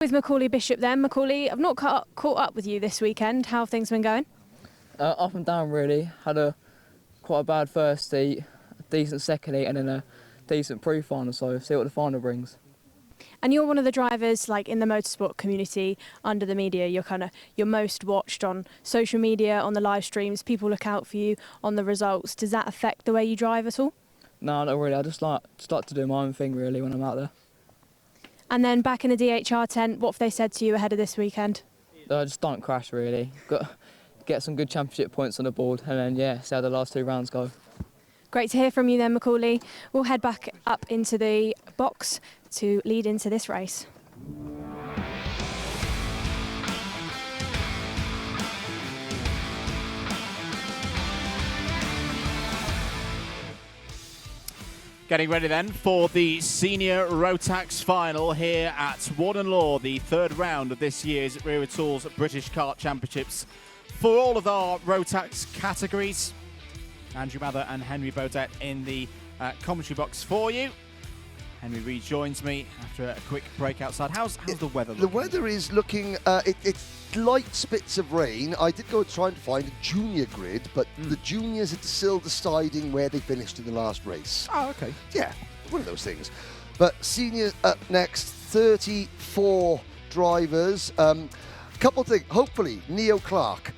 With Macaulay Bishop then. Macaulay, I've not caught up with you this weekend. How have things been going? Up and down really. Had quite a bad first heat, a decent second heat and then a decent pre-final, so see what the final brings. And you're one of the drivers like in the motorsport community under the media. You're most watched on social media, on the live streams. People look out for you on the results. Does that affect the way you drive at all? No, not really. I just like to do my own thing really when I'm out there. And then back in the DHR tent, what have they said to you ahead of this weekend? Just don't crash really. Got to get some good championship points on the board and then see how the last 2 rounds go. Great to hear from you then, Macaulay. We'll head back up into the box to lead into this race. Getting ready then for the Senior Rotax final here at Warden Law, the 3rd round of this year's Wera Tools British Kart Championships. For all of our Rotax categories, Andrew Mather and Henry Baudet in the commentary box for you. Henry rejoins me after a quick break outside. How's the weather looking? The weather is looking, it's light spits of rain. I did go trying to find a junior grid, but the juniors are still deciding where they finished in the last race. Oh, okay. Yeah, one of those things. But seniors up next, 34 drivers. Couple of things. Hopefully, Neo Clark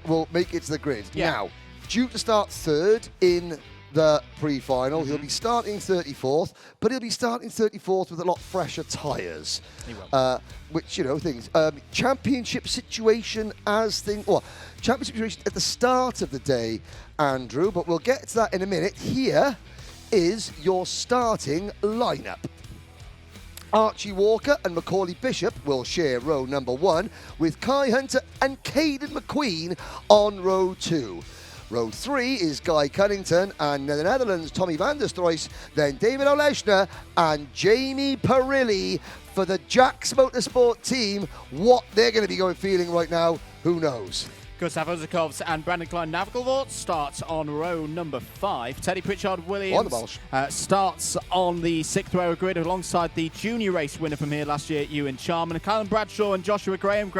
will make it to the grid. Yeah. Now, due to start 3rd in the pre-final. He'll be starting 34th, but he'll be starting 34th with a lot fresher tyres. He will. Which, things. Championship situation championship situation at the start of the day, Andrew, but we'll get to that in a minute. Here is your starting lineup. Archie Walker and Macaulay Bishop will share row number 1 with Kai Hunter and Caden McQueen on row 2. Row 3 is Guy Cunnington and the Netherlands' Tommy van der Stroys, then David Oleshner and Jamie Perilli for the Jax Motorsport team. What they're going to be feeling right now, who knows? Gustav Ozakovs and Brandon Klein Navigalvort starts on row number 5. Teddy Pritchard Williams starts on the 6th row grid alongside the junior race winner from here last year, Ewan Charman. Callum Bradshaw and Joshua Graham,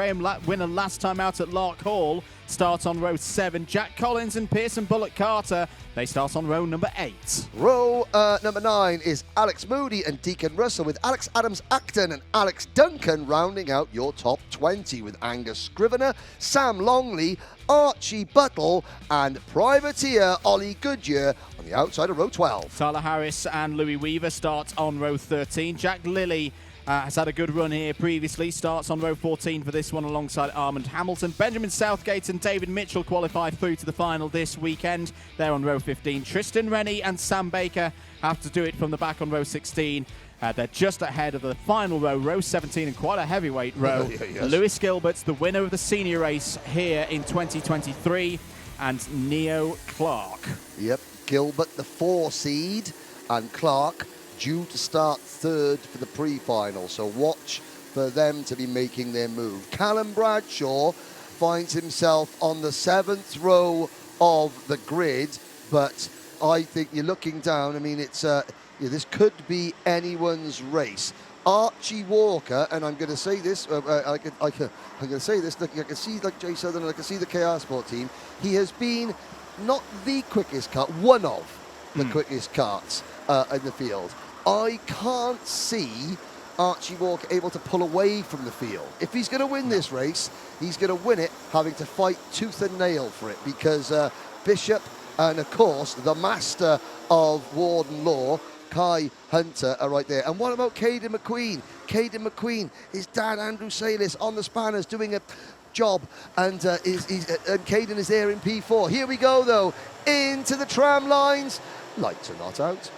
winner last time out at Lark Hall, starts on row 7. Jack Collins and Pearson Bullock Carter, they start on row number 8. Row number 9 is Alex Moody and Deacon Russell, with Alex Adams-Acton and Alex Duncan rounding out your top 20, with Angus Scrivener, Sam Longley, Archie Buttle and privateer Ollie Goodyear on the outside of row 12. Tyler Harris and Louis Weaver start on row 13. Jack Lilly has had a good run here previously, starts on row 14 for this one alongside Armand Hamilton. Benjamin Southgate and David Mitchell qualify through to the final this weekend. They're on row 15. Tristan Rennie and Sam Baker have to do it from the back on row 16. They're just ahead of the final row, row 17, and quite a heavyweight row. Yes. Lewis Gilbert's the winner of the senior race here in 2023, and Neo Clark. Yep, Gilbert the 4 seed and Clark due to start 3rd for the pre-final, so watch for them to be making their move. Callum Bradshaw finds himself on the 7th row of the grid, but I think you're looking down. I mean, it's this could be anyone's race. Archie Walker, and I'm going to say this. I'm going to say this. Look, I can see like Jay Sutherland. I can see the KR Sport team. He has been not the quickest kart, one of the quickest karts in the field. I can't see Archie Walker able to pull away from the field. If he's going to win this race, he's going to win it having to fight tooth and nail for it, because Bishop and, of course, the master of Warden Law, Kai Hunter, are right there. And what about Caden McQueen? Caden McQueen is Dad Andrew Salis on the spanners doing a job, and Caden is there in P4. Here we go, though, into the tram lines. Lights are not out.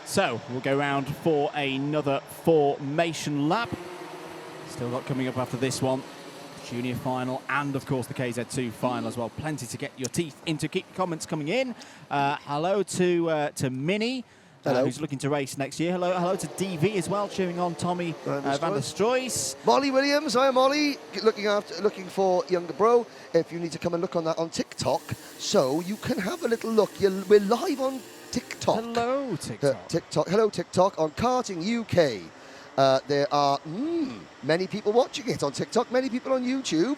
So we'll go round for another formation lap. Still got coming up after this one. Junior final and, of course, the KZ2 final as well. Plenty to get your teeth into. Keep comments coming in. Hello to Minnie, who's looking to race next year. Hello to DV as well, cheering on Tommy van der Stroys. Molly Williams, hi Molly, looking for younger bro. If you need to come and look on that on TikTok, so you can have a little look. We're live on TikTok. Hello, TikTok. Hello, TikTok on Karting UK. There are many people watching it on TikTok, many people on YouTube.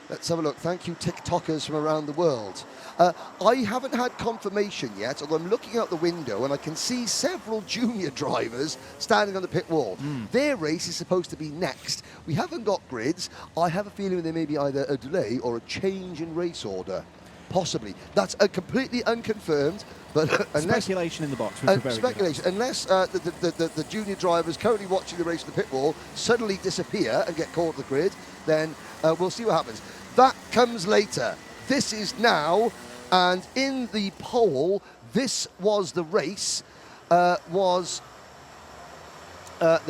Let's have a look. Thank you, TikTokers from around the world. I haven't had confirmation yet, although I'm looking out the window and I can see several junior drivers standing on the pit wall. Their race is supposed to be next. We haven't got grids. I have a feeling there may be either a delay or a change in race order. Possibly. That's completely unconfirmed. But unless, speculation in the box. Which very speculation. good. Unless the junior drivers currently watching the race at the pit wall suddenly disappear and get caught at the grid, then we'll see what happens. That comes later. This is now, and in the poll, this was the race that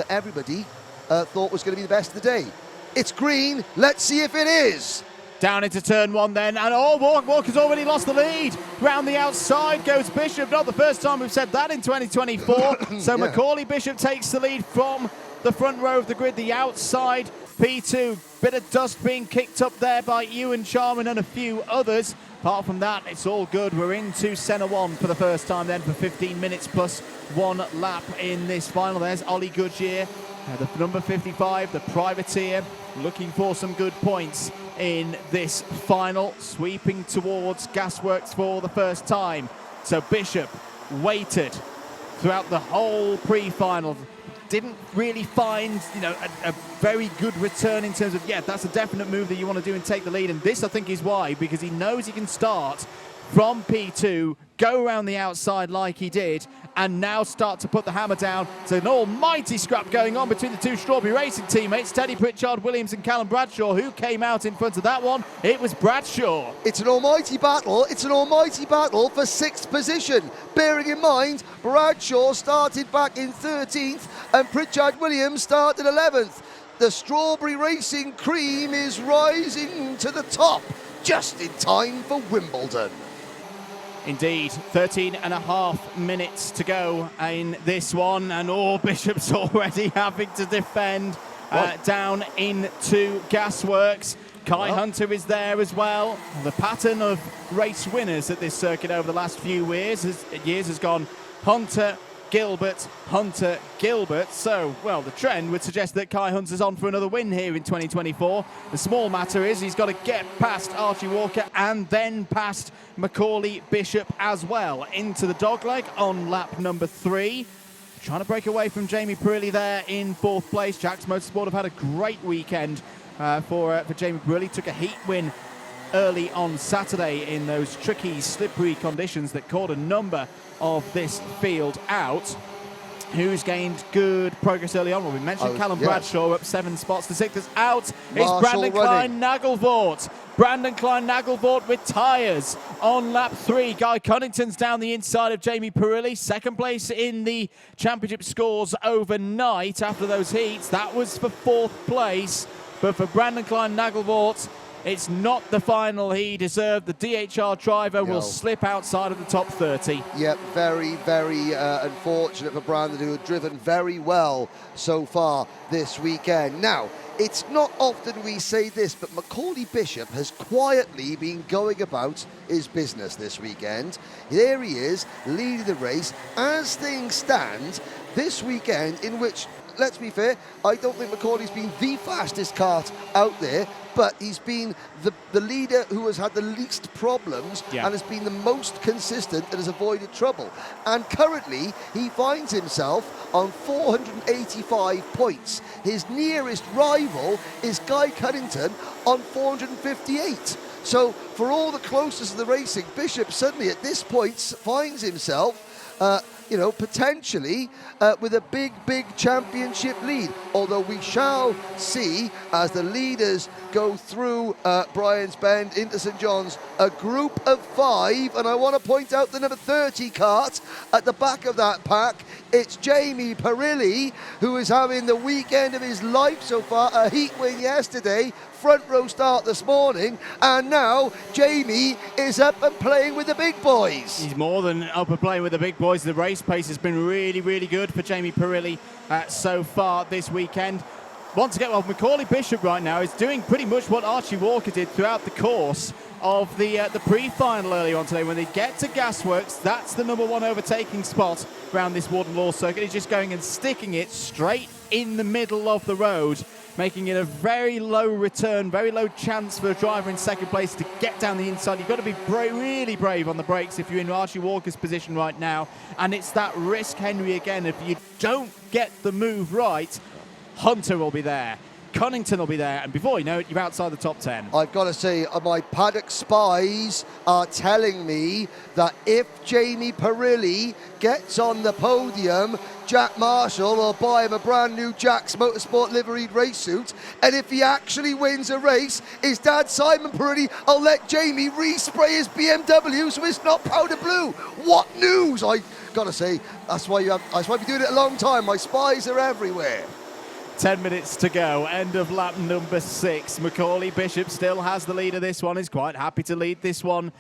everybody thought was going to be the best of the day. It's green. Let's see if it is. Down into turn one then, and Walker's already lost the lead. Round the outside goes Bishop. Not the first time we've said that in 2024. So Yeah. Macaulay Bishop takes the lead from the front row of the grid, the outside. P2, bit of dust being kicked up there by Ewan Charman and a few others. Apart from that, it's all good. We're into Senna 1 for the first time then for 15 minutes plus 1 lap in this final. There's Ollie Goodyear, the number 55, the privateer, looking for some good points in this final, sweeping towards Gasworks for the first time. So Bishop waited throughout the whole pre-final, didn't really find, a very good return in terms of, that's a definite move that you want to do and take the lead. And this, I think, is why, because he knows he can start from P2, go around the outside like he did, and now start to put the hammer down. So an almighty scrap going on between the two Strawberry Racing teammates, Teddy Pritchard-Williams and Callum Bradshaw. Who came out in front of that one? It was Bradshaw. It's an almighty battle. It's an almighty battle for 6th position. Bearing in mind, Bradshaw started back in 13th and Pritchard-Williams started 11th. The Strawberry Racing cream is rising to the top just in time for Wimbledon. Indeed, 13 and a half minutes to go in this one, and Bishop's already having to defend down into Gasworks. Kai Hunter is there as well. The pattern of race winners at this circuit over the last few years has gone Hunter, Gilbert, Hunter, Gilbert. So, the trend would suggest that Kai Hunter's on for another win here in 2024. The small matter is he's got to get past Archie Walker and then past Macaulay Bishop as well into the dogleg on lap number 3. Trying to break away from Jamie Perilli there in 4th place. Jack's Motorsport have had a great weekend for Jamie Perilli. Took a heat win early on Saturday in those tricky, slippery conditions that caught a number of this field out. Who's gained good progress early on? Well, we mentioned Callum Bradshaw up 7 spots to 6th. Out is Brandon Klein-Nagelvoort. Brandon Klein-Nagelvoort retires on lap 3. Guy Cunnington's down the inside of Jamie Perilli. 2nd place in the championship scores overnight after those heats. That was for 4th place. But for Brandon Klein-Nagelvoort, it's not the final he deserved. The DHR driver will slip outside of the top 30. Yep, very, very unfortunate for Brandon, who had driven very well so far this weekend. Now, it's not often we say this, but Macaulay Bishop has quietly been going about his business this weekend. There he is, leading the race. As things stand, this weekend, in which, let's be fair, I don't think Macaulay's been the fastest kart out there, but he's been the leader who has had the least problems and has been the most consistent and has avoided trouble. And currently, he finds himself on 485 points. His nearest rival is Guy Cunnington on 458. So, for all the closeness of the racing, Bishop suddenly at this point finds himself potentially with a big championship lead. Although we shall see as the leaders go through Brian's Bend into St John's, a group of 5, and I want to point out the number 30 kart at the back of that pack. It's Jamie Perilli, who is having the weekend of his life so far. A heat win yesterday, front row start this morning, and now Jamie is up and playing with the big boys. He's more than up and playing with the big boys. The race pace has been really, really good for Jamie Perilli so far this weekend. Once again, Macaulay Bishop right now is doing pretty much what Archie Walker did throughout the course of the pre-final earlier on today. When they get to Gasworks, that's the #1 overtaking spot around this Warden Law circuit. He's just going and sticking it straight in the middle of the road, making it a very low return, very low chance for a driver in second place to get down the inside. You've got to be really brave on the brakes if you're in Archie Walker's position right now. And it's that risk, Henry, again. If you don't get the move right, Hunter will be there, Cunnington will be there, and before you know it, you're outside the top 10. I've got to say, my paddock spies are telling me that if Jamie Perilli gets on the podium, Jack Marshall will buy him a brand new Jack's Motorsport liveried race suit, and if he actually wins a race, his dad Simon Perilli will let Jamie respray his BMW so it's not powder blue. What news? I got to say, that's why you've been doing it a long time. My spies are everywhere. 10 minutes to go, end of lap number 6. Macaulay Bishop still has the lead of this one. He's quite happy to lead this one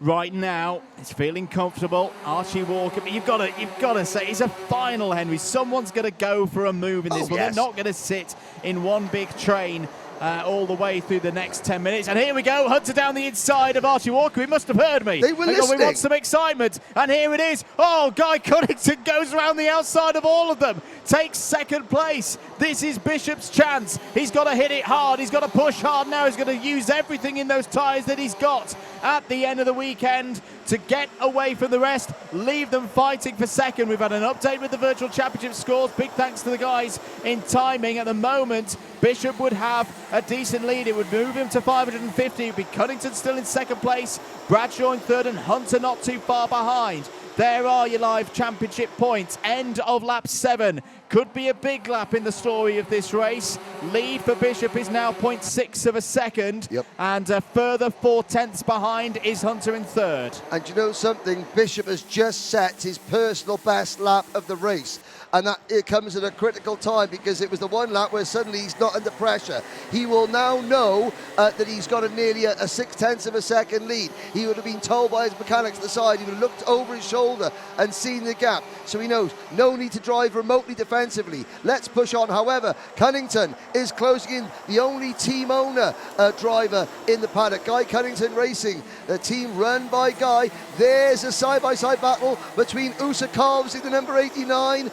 right now. He's feeling comfortable. Archie Walker, but you've got to say, it's a final, Henry. Someone's going to go for a move in this one. Yes. They're not going to sit in one big train all the way through the next 10 minutes. And here we go, Hunter down the inside of Archie Walker. He must have heard me. They were listening. We want some excitement. And here it is. Oh, Guy Cunnington goes around the outside of all of them, takes second place. This is Bishop's chance. He's got to hit it hard. He's got to push hard now. He's going to use everything in those tyres that he's got at the end of the weekend to get away from the rest, leave them fighting for second. We've had an update with the Virtual Championship scores. Big thanks to the guys in timing. At the moment, Bishop would have a decent lead. It would move him to 550. It would be Cunnington still in second place, Bradshaw in third, and Hunter not too far behind. There are your live championship points. End of lap 7. Could be a big lap in the story of this race. Lead for Bishop is now 0.6 of a second. Yep. And a further 4/10 behind is Hunter in third. And you know something? Bishop has just set his personal best lap of the race. And that it comes at a critical time because it was the one lap where suddenly he's not under pressure. He will now know that he's got nearly a 0.6 of a second lead. He would have been told by his mechanics at the side. He would have looked over his shoulder and seen the gap. So he knows no need to drive remotely defensively. Let's push on. However, Cunnington is closing in, the only team owner driver in the paddock. Guy Cunnington Racing, the team run by Guy. There's a side-by-side battle between Usakovs in the number 89,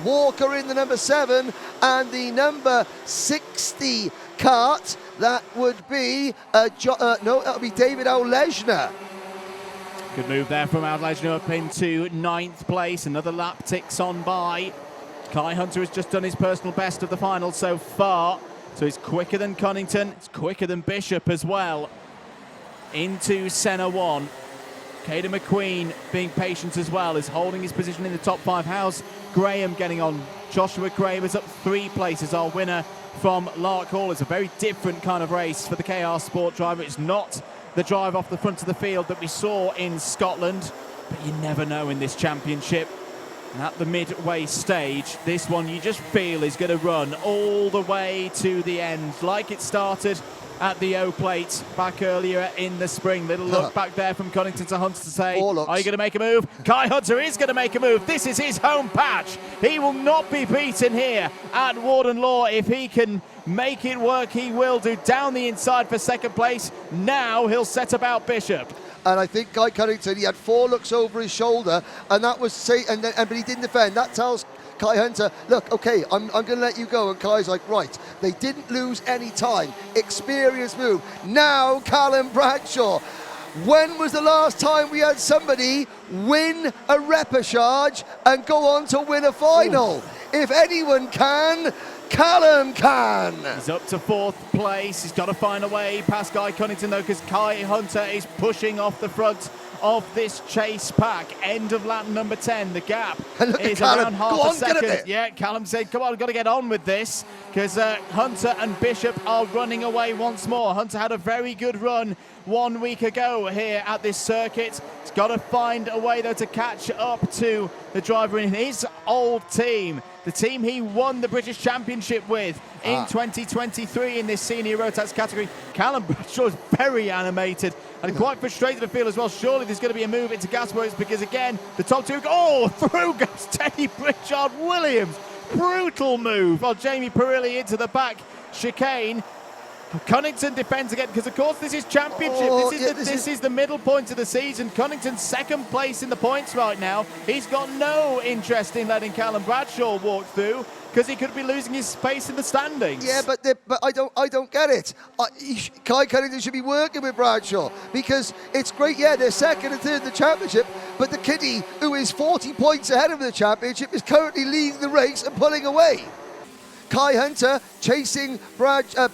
Walker in the number 7, and the number 60 Kart. That would be that'll be David Olejna. Good move there from Olejna up into 9th place. Another lap ticks on by. Kai Hunter has just done his personal best of the final so far, so he's quicker than Cunnington. It's quicker than Bishop as well. Into Senna 1. Caden McQueen being patient as well, is holding his position in the top 5. How's Graham getting on? Joshua Graham is up 3 places, our winner from Lark Hall. It's a very different kind of race for the KR Sport driver. It's not the drive off the front of the field that we saw in Scotland, but you never know in this championship. And at the midway stage, this one you just feel is going to run all the way to the end, like it started at the O Plate back earlier in the spring. Little look back there from Cunnington to Hunter to say, are you going to make a move? Kai Hunter is going to make a move. This is his home patch. He will not be beaten here at Warden Law. If he can make it work, he will do. Down the inside for second place. Now he'll set about Bishop. And I think Guy Cunnington, he had 4 looks over his shoulder, and that was but he didn't defend. That tells Kai Hunter, look, okay, I'm going to let you go. And Kai's like, right, they didn't lose any time. Experienced move. Now Callum Bradshaw. When was the last time we had somebody win a repechage and go on to win a final? Ooh. If anyone can, Callum can. He's up to 4th place. He's got to find a way past Guy Cunnington, though, because Kai Hunter is pushing off the front of this chase pack. End of lap number 10. The gap is around half a second. Yeah, Callum said, come on, we've got to get on with this, because Hunter and Bishop are running away once more. Hunter had a very good run 1 week ago here at this circuit. He's got to find a way, though, to catch up to the driver in his old team, the team he won the British Championship with in 2023 in this Senior Rotax category. Callum Bradshaw is very animated and quite frustrated, I feel, as well. Surely there's going to be a move into Gasworks, because, again, the top 2 go, through goes Teddy Pritchard-Williams. Brutal move on Jamie Perilli into the back chicane. Cunnington defends again because, of course, this is championship. This is the middle point of the season. Cunnington's second place in the points right now. He's got no interest in letting Callum Bradshaw walk through because he could be losing his space in the standings. Yeah, but I don't get it. Kai Cunnington should be working with Bradshaw because it's great. Yeah, they're second and third in the championship, but the kiddie who is 40 points ahead of the championship is currently leading the race and pulling away. Kai Hunter chasing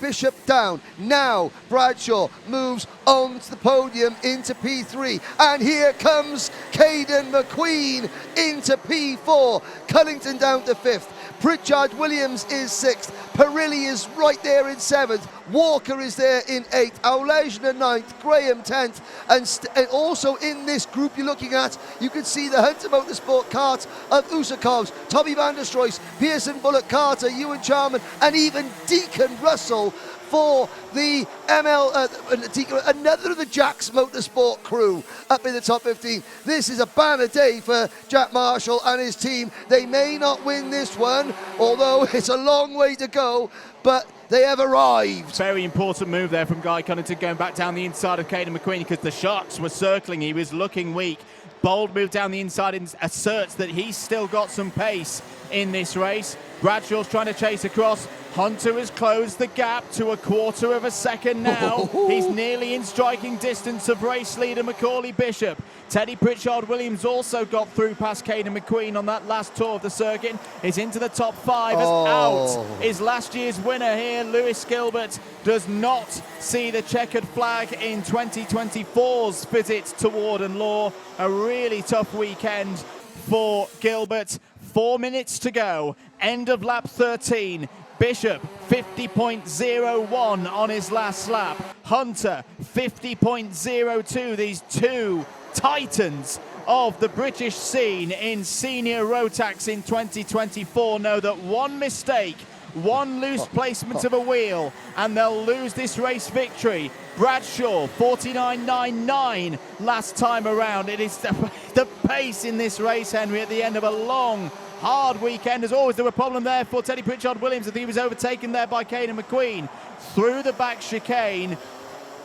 Bishop down. Now Bradshaw moves on to the podium into P3. And here comes Caden McQueen into P4. Cunnington down to 5th. Pritchard Williams is 6th. Perilli is right there in 7th. Walker is there in 8th. Aulejna 9th. Graham 10th. And also in this group you're looking at, you can see the Hunter Motorsport Kart of Usakovs, Tommy van der Stroys, Pearson Bullock Carter, Ewan Charman, and even Deacon Russell for the another of the Jack's Motorsport crew up in the top 15. This is a banner day for Jack Marshall and his team. They may not win this one, although it's a long way to go, but they have arrived. Very important move there from Guy Cunnington, going back down the inside of Caden McQueen because the Sharks were circling. He was looking weak. Bold move down the inside and asserts that he's still got some pace in this race. Bradshaw's trying to chase across. Hunter has closed the gap to 1/4 of a second now. He's nearly in striking distance of race leader Macaulay Bishop. Teddy Pritchard-Williams also got through past Caden McQueen on that last tour of the circuit. Is into the top 5 as out is last year's winner here. Lewis Gilbert does not see the checkered flag in 2024's visit to Warden Law. A really tough weekend for Gilbert. 4 minutes to go. End of lap 13. Bishop 50.01 on his last lap. Hunter 50.02. These two titans of the British scene in Senior Rotax in 2024 know that one mistake, one loose placement of a wheel, and they'll lose this race victory. Bradshaw 49.99 last time around. It is the pace in this race, Henry, at the end of a long, hard weekend. As always, there was a problem there for Teddy Pritchard-Williams. I think he was overtaken there by Caden McQueen through the back chicane.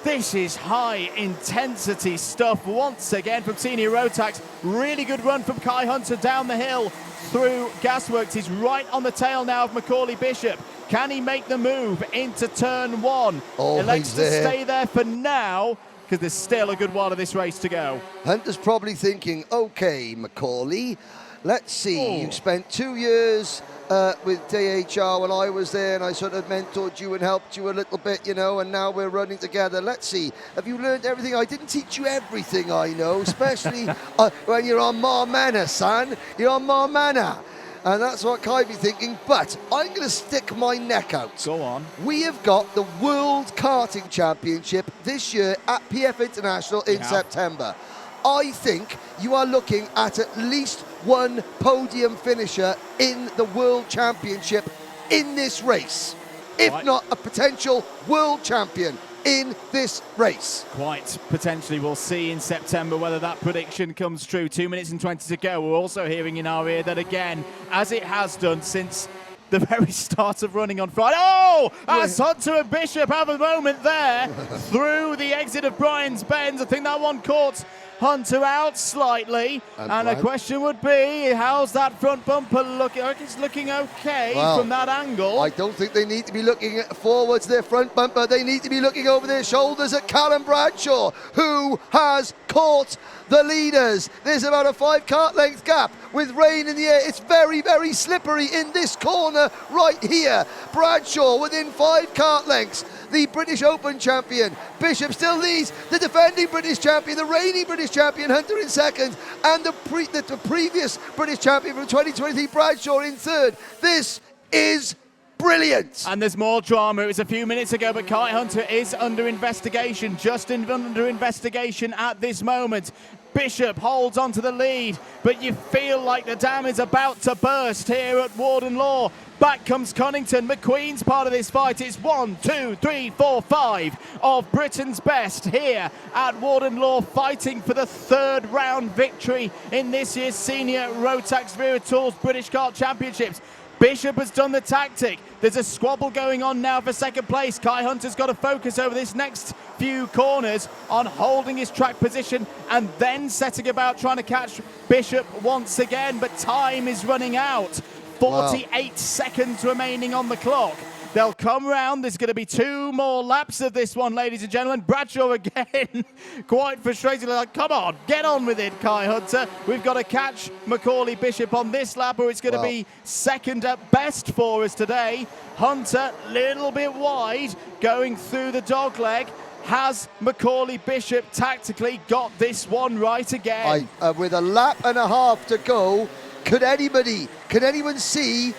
This is high intensity stuff once again from Senior Rotax. Really good run from Kai Hunter down the hill through Gasworks. He's right on the tail now of Macaulay Bishop. Can he make the move into turn 1? Elects to stay there for now because there's still a good while of this race to go. Hunter's probably thinking, okay, Macaulay, let's see. You spent 2 years with DHR when I was there, and I sort of mentored you and helped you a little bit, you know, and now we're running together. Let's see. Have you learned everything? I didn't teach you everything I know, especially when you're on Marmana, son. You're on Marmana. And that's what Kai be thinking, but I'm going to stick my neck out. Go on. We have got the World Karting Championship this year at PF International in September. I think you are looking at least one podium finisher in the World Championship in this race, if not a potential world champion in this race. Quite potentially. We'll see in September whether that prediction comes true. 2 minutes and 20 to go. We're also hearing in our ear that, again, as it has done since the very start of running on Friday. As Hunter and Bishop have a moment there through the exit of Brian's Bends. I think that one caught Hunter out slightly, and the question would be, how's that front bumper looking? I think it's looking okay from that angle. I don't think they need to be looking forwards their front bumper. They need to be looking over their shoulders at Callum Bradshaw, who has caught the leaders. There's about a 5 kart length gap with rain in the air. It's very, very slippery in this corner right here. Bradshaw within 5 kart lengths. The British Open champion. Bishop still leads the defending British champion, the reigning British champion, Hunter in second, and the previous British champion from 2023, Bradshaw, in third. This is brilliant. And there's more drama. It was a few minutes ago, but Kai Hunter is under investigation, under investigation at this moment. Bishop holds on to the lead, but you feel like the dam is about to burst here at Warden Law. Back comes Cunnington. McQueen's part of this fight. It's 1, 2, 3, 4, 5 of Britain's best here at Warden Law, fighting for the 3rd round victory in this year's Senior Rotax Vera Tours British Kart Championships. Bishop has done the tactic. There's a squabble going on now for second place. Kai Hunter's got to focus over this next few corners on holding his track position and then setting about trying to catch Bishop once again. But time is running out. 48 seconds remaining on the clock. They'll come round. There's going to be 2 more laps of this one, ladies and gentlemen. Bradshaw again, quite frustrated. Like, come on, get on with it, Kai Hunter. We've got to catch Macaulay Bishop on this lap, or it's going to be second at best for us today. Hunter, little bit wide, going through the dogleg. Has Macaulay Bishop tactically got this one right again? With a lap and a half to go, could anyone see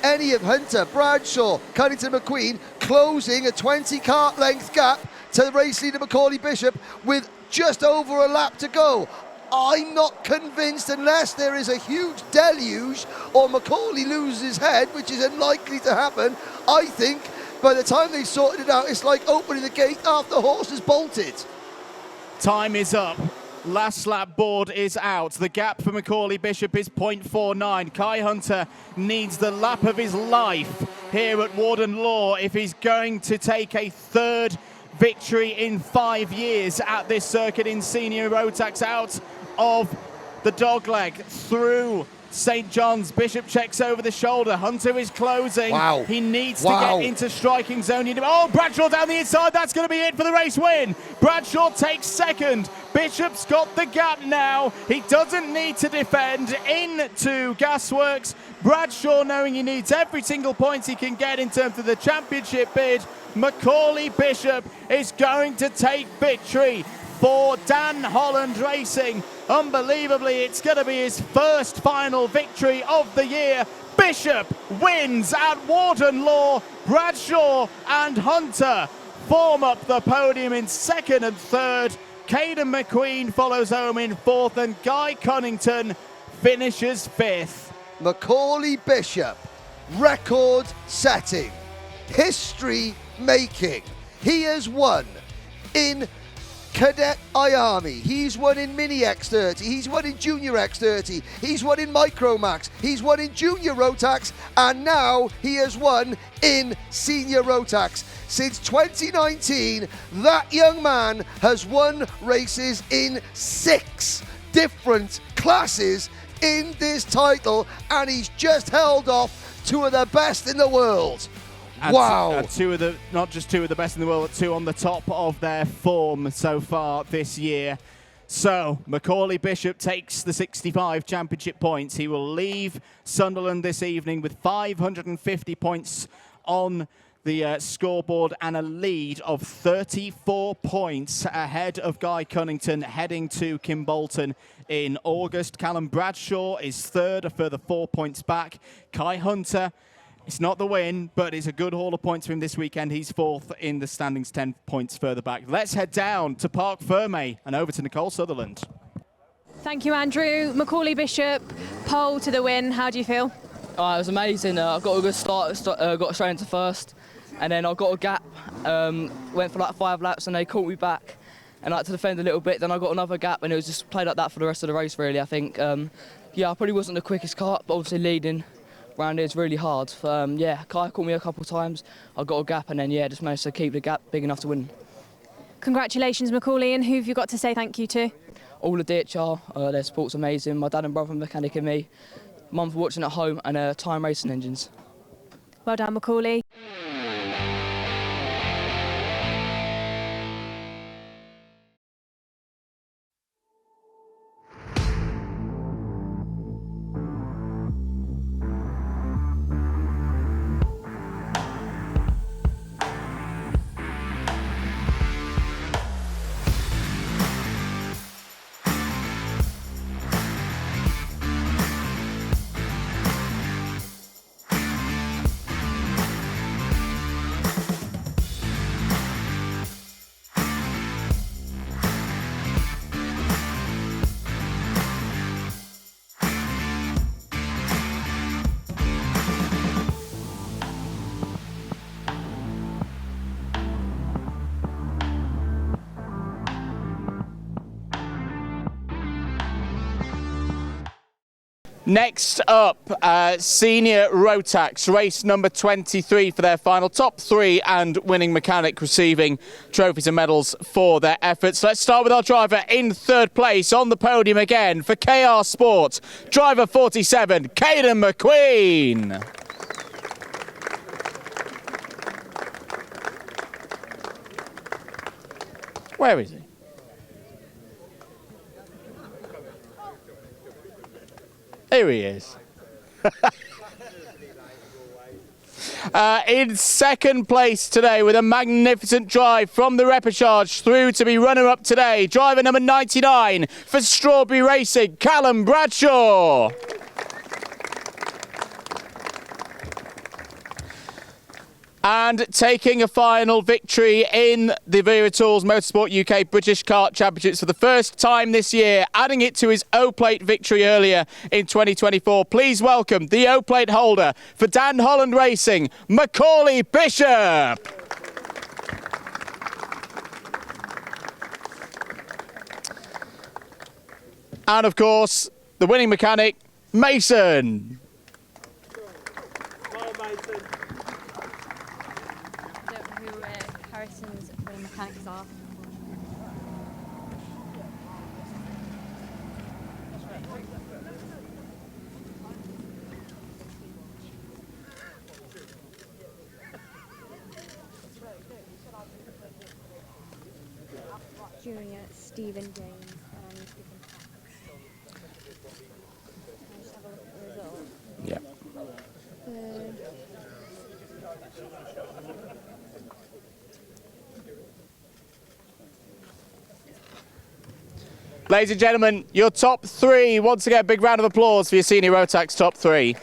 any of Hunter, Bradshaw, Cunnington, McQueen closing a 20 kart length gap to the race leader Macaulay Bishop with just over a lap to go? I'm not convinced, unless there is a huge deluge or Macaulay loses his head, which is unlikely to happen. I think by the time they sorted it out, it's like opening the gate after the horse has bolted. Time is up. Last lap board is out. The gap for Macaulay Bishop is 0.49. Kai Hunter needs the lap of his life here at Warden Law if he's going to take a third victory in 5 years at this circuit in Senior Rotax. Out of the dogleg through St. John's. Bishop checks over the shoulder. Hunter is closing. Wow. He needs to get into striking zone. Oh, Bradshaw down the inside. That's going to be it for the race win. Bradshaw takes second. Bishop's got the gap now. He doesn't need to defend into Gasworks. Bradshaw, knowing he needs every single point he can get in terms of the championship bid. Macaulay Bishop is going to take victory for Dan Holland Racing. Unbelievably, it's going to be his first final victory of the year. Bishop wins at Warden Law. Bradshaw and Hunter form up the podium in second and third. Caden McQueen follows home in fourth, and Guy Cunnington finishes fifth. Macaulay Bishop, record setting, history making. He has won in Cadet IARMY, he's won in Mini X30, he's won in Junior X30, he's won in Micromax, he's won in Junior Rotax, and now he has won in Senior Rotax. Since 2019, that young man has won races in 6 different classes in this title, and he's just held off 2 of the best in the world. Wow. Not just 2 of the best in the world, but 2 on the top of their form so far this year. So Macaulay Bishop takes the 65 championship points. He will leave Sunderland this evening with 550 points on the scoreboard and a lead of 34 points ahead of Guy Cunnington heading to Kimbolton in August. Callum Bradshaw is third, a further 4 points back. Kai Hunter, it's not the win, but it's a good haul of points for him this weekend. He's fourth in the standings, 10 points further back. Let's head down to Parc Ferme and over to Nicole Sutherland. Thank you, Andrew. Macaulay Bishop, pole to the win. How do you feel? It was amazing. I got a good start, got straight into first, and then I got a gap, went for like 5 laps, and they caught me back, and I had to defend a little bit. Then I got another gap, and it was just played like that for the rest of the race, really, I think. Yeah, I probably wasn't the quickest kart, but obviously leading around here is really hard. Yeah, Kai caught me a couple of times. I got a gap, and then, yeah, just managed to keep the gap big enough to win. Congratulations, Macaulay, and who have you got to say thank you to? All the DHR, their support's amazing. My dad and brother mechanic and me. Mum for watching at home, and Time Racing Engines. Well done, Macaulay. Next up, Senior Rotax, race number 23 for their final. Top 3 and winning mechanic receiving trophies and medals for their efforts. Let's start with our driver in 3rd place on the podium again for KR Sport. Driver 47, Caden McQueen. Where is he? Here he is. In 2nd place today with a magnificent drive from the repechage through to be runner-up today. Driver number 99 for Strawberry Racing, Callum Bradshaw. And taking a final victory in the Wera Tools Motorsport UK British Kart Championships for the first time this year, adding it to his O-Plate victory earlier in 2024. Please welcome the O-Plate holder for Dan Holland Racing, Macaulay Bishop. And of course, the winning mechanic, Mason. Harrison's winning mechanics are. Junior Stephen James and Stephen Let's have a look at the result. Yeah. Ladies and gentlemen, your top 3. Once again, big round of applause for your Senior Rotax top 3.